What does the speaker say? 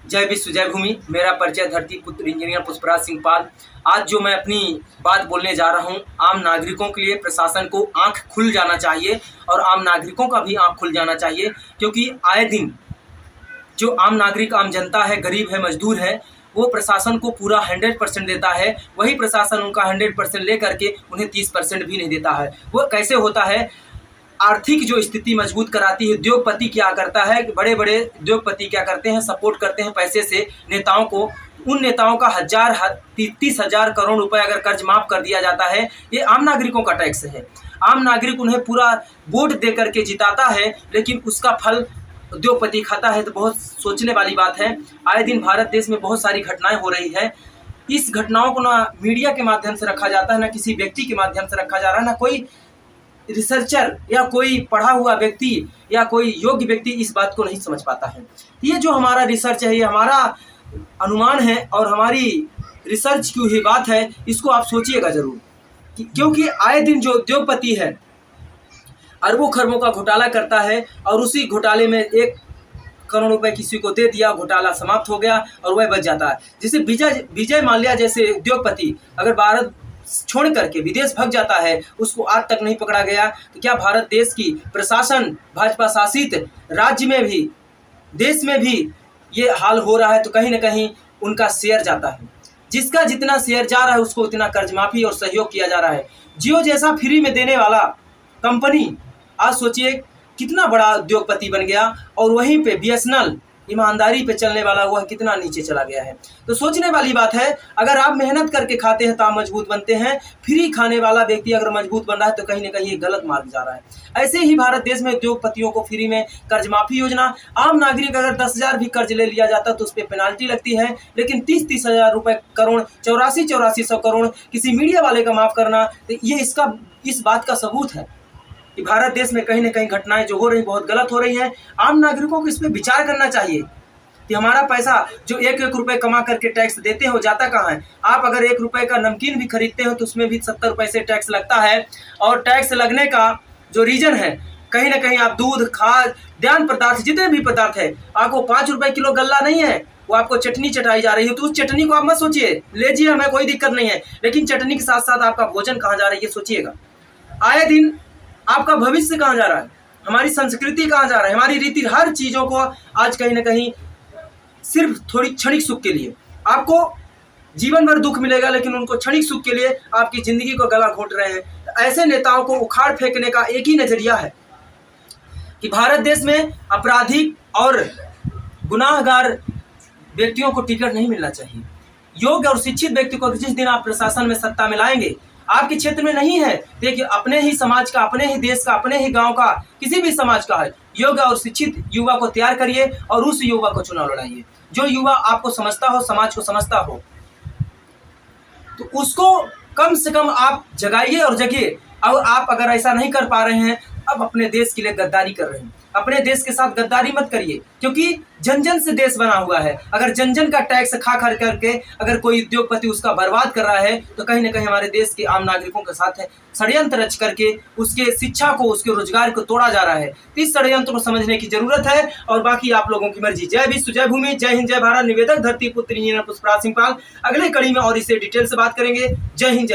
जय विश्व जय भूमि। मेरा परिचय धरती पुत्र इंजीनियर पुष्पराज सिंह पाल। आज जो मैं अपनी बात बोलने जा रहा हूं, आम नागरिकों के लिए प्रशासन को आंख खुल जाना चाहिए और आम नागरिकों का भी आंख खुल जाना चाहिए, क्योंकि आए दिन जो आम नागरिक, आम जनता है, गरीब है, मजदूर है, वो प्रशासन को पूरा 100% देता है। वही प्रशासन उनका 100% लेकर के उन्हें 30% भी नहीं देता है। वो कैसे होता है? आर्थिक जो स्थिति मजबूत कराती है। उद्योगपति क्या करता है, बड़े बड़े उद्योगपति क्या करते हैं, सपोर्ट करते हैं पैसे से नेताओं को। उन नेताओं का 30,000 करोड़ रुपए अगर कर्ज माफ कर दिया जाता है, ये आम नागरिकों का टैक्स है। आम नागरिक उन्हें पूरा वोट दे करके जिताता है, लेकिन उसका फल उद्योगपति खाता है। तो बहुत सोचने वाली बात है। आए दिन भारत देश में बहुत सारी घटनाएं हो रही है। इस घटनाओं को ना मीडिया के माध्यम से रखा जाता है, ना किसी व्यक्ति के माध्यम से रखा जा रहा है, ना कोई रिसर्चर या कोई पढ़ा हुआ व्यक्ति या कोई योग्य व्यक्ति इस बात को नहीं समझ पाता है। ये जो हमारा रिसर्च है, ये हमारा अनुमान है और हमारी रिसर्च की हुई बात है। इसको आप सोचिएगा जरूर, क्योंकि आए दिन जो उद्योगपति है अरबों खरबों का घोटाला करता है और उसी घोटाले में 1 करोड़ रुपए किसी को दे दिया, घोटाला समाप्त हो गया और वह बच जाता है। जैसे विजय माल्या जैसे उद्योगपति अगर भारत छोड़ करके विदेश भाग जाता है, उसको आज तक नहीं पकड़ा गया, तो क्या भारत देश की प्रशासन, भाजपा शासित राज्य में भी, देश में भी ये हाल हो रहा है? तो कहीं ना कहीं उनका शेयर जाता है। जिसका जितना शेयर जा रहा है उसको उतना कर्ज माफी और सहयोग किया जा रहा है। जियो जैसा फ्री में देने वाला कंपनी आज सोचिए कितना बड़ा उद्योगपति बन गया, और वहीं पे BSNL ईमानदारी पे चलने वाला वह कितना नीचे चला गया है। तो सोचने वाली बात है। अगर आप मेहनत करके खाते हैं तो आप मजबूत बनते हैं। फ्री खाने वाला व्यक्ति अगर मजबूत बन रहा है तो कहीं ना कहीं ये गलत मार्ग जा रहा है। ऐसे ही भारत देश में उद्योगपतियों को फ्री में कर्ज माफी योजना, आम नागरिक अगर 10,000 भी कर्ज ले लिया जाता तो उस पर पेनाल्टी लगती है, लेकिन 30 हजार रुपए करोड़, 8400 करोड़ किसी मीडिया वाले का माफ करना, तो ये इस बात का सबूत है कि भारत देश में कहीं ना कहीं घटनाएं जो हो रही बहुत गलत हो रही हैं। आम नागरिकों को इस पर विचार करना चाहिए कि हमारा पैसा जो 1-1 रुपए कमा करके टैक्स देते हो जाता कहाँ है। आप अगर 1 रुपए का नमकीन भी खरीदते हो तो उसमें भी 70 पैसे टैक्स लगता है। और टैक्स लगने का जो रीजन है, कहीं ना कहीं आप दूध, खाद, खाद्यान्न पदार्थ, जितने भी पदार्थ है, आपको 5 रुपए किलो गल्ला नहीं है, वो आपको चटनी चटाई जा रही है। तो उस चटनी को आप मत सोचिए, लीजिए, हमें कोई दिक्कत नहीं है, लेकिन चटनी के साथ साथ आपका भोजन कहाँ जा रही है सोचिएगा। आए दिन आपका भविष्य कहाँ जा रहा है, हमारी संस्कृति कहाँ जा रहा है, हमारी रीति, हर चीजों को आज कहीं ना कहीं सिर्फ थोड़ी क्षणिक सुख के लिए आपको जीवन भर दुख मिलेगा, लेकिन उनको क्षणिक सुख के लिए आपकी जिंदगी को गला घोट रहे हैं। तो ऐसे नेताओं को उखाड़ फेंकने का एक ही नजरिया है कि भारत देश में आपराधिक और गुनाहगार व्यक्तियों को टिकट नहीं मिलना चाहिए। योग्य और शिक्षित व्यक्ति को जिस दिन आप प्रशासन में सत्ता में लाएंगे, आपके क्षेत्र में नहीं है, देखिए अपने ही समाज का, अपने ही देश का, अपने ही गांव का, किसी भी समाज का है, योग्य और शिक्षित युवा को तैयार करिए और उस युवा को चुनाव लड़ाइए। जो युवा आपको समझता हो, समाज को समझता हो, तो उसको कम से कम आप जगाइए और जगिए। और आप अगर ऐसा नहीं कर पा रहे हैं, अब अपने देश के लिए गद्दारी कर रहे हैं, अपने देश के साथ गद्दारी मत करिए, क्योंकि जन जन से देश बना हुआ है। अगर जन जन का टैक्स खा करके अगर कोई उद्योगपति उसका बर्बाद कर रहा है, तो कहीं ना कहीं हमारे देश के आम नागरिकोों के साथ है षड्यंत्र रच करके उसके शिक्षा को, उसके रोजगार को तोड़ा जा रहा है। इस षड्यंत्र को समझने की जरूरत है, और बाकी आप लोगों की मर्जी। जय विश्व जय भूमि, जय हिंद जय भारत। निवेदक धरती पुत्र इंजीनियर पुष्पराज सिंह पाल। अगले कड़ी में और इसे डिटेल से बात करेंगे। जय हिंद।